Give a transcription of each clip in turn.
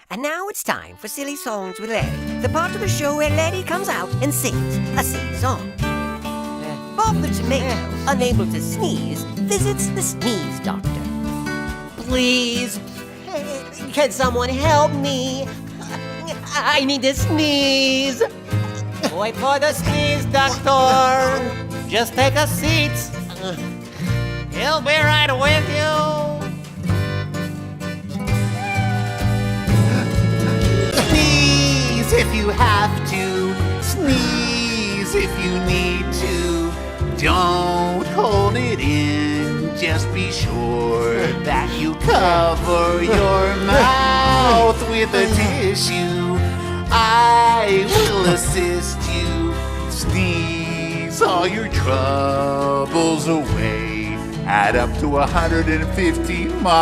And now it's time for Silly Songs with Larry, the part of the show where Larry comes out and sings a silly song. Bob the Tomato, unable to sneeze, visits the sneeze doctor. Please, can someone help me? I need to sneeze. Wait for the sneeze, doctor. Just take a seat. He'll be right with you. Sneeze if you have to. Sneeze if you need to. Don't hold it in. Just be sure that you cover your mouth with a tissue. I will assist you. Sneeze all your troubles away. Add up to 150 miles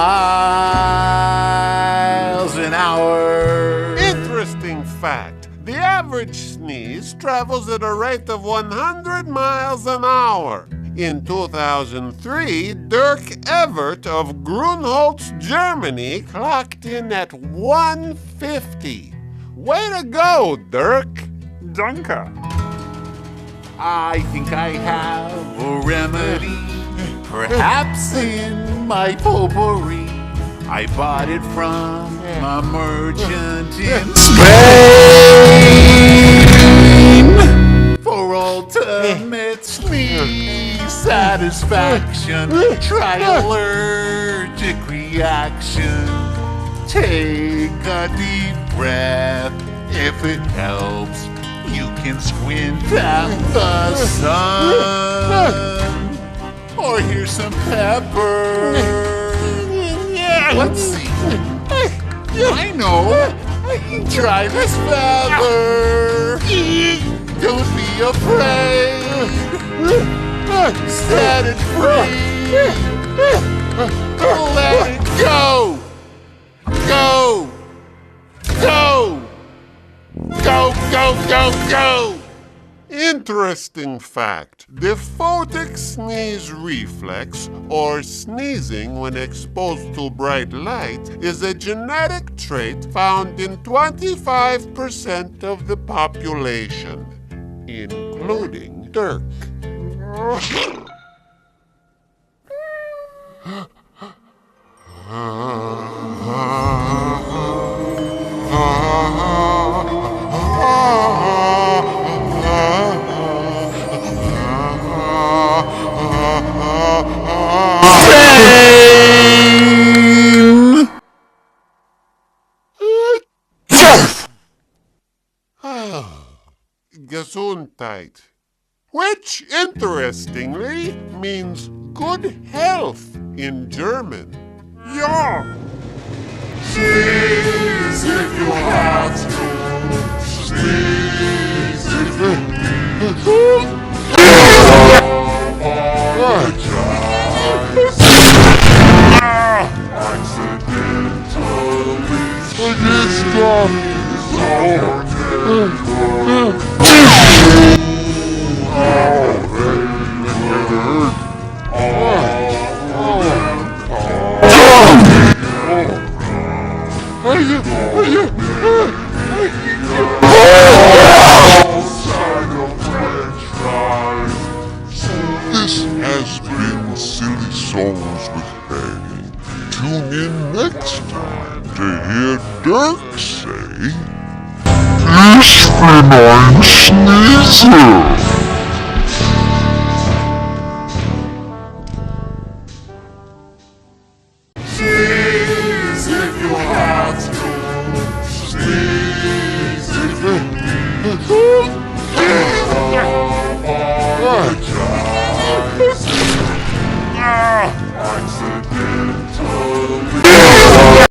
an hour. Interesting fact. The average sneeze travels at a rate of 100 miles an hour. In 2003, Dirk Evert of Grunholz, Germany, clocked in at 150. Way to go, Dirk! Danke. I think I have a remedy, perhaps in my potpourri. I bought it from a merchant in Spain for ultimate sneeze satisfaction. Try allergic reaction. Take a deep breath. If it helps, you can squint at the sun. Or here's some pepper. Let's see. I know. Try this feather. Don't be afraid. Set it free. Let it go. Go. Go. Go, go, go, go! Interesting fact. The photic sneeze reflex, or sneezing when exposed to bright light, is a genetic trait found in 25% of the population, including Dirk. Gesundheit, which, interestingly, means good health in German. Ja. Sneeze if you have to. Sneeze if you need to. This has been Silly Songs with Harry. Tune in next time to hear Dirk say, Ich bin ein Schnieser. Sneeze if you have to. Sneeze if you need to.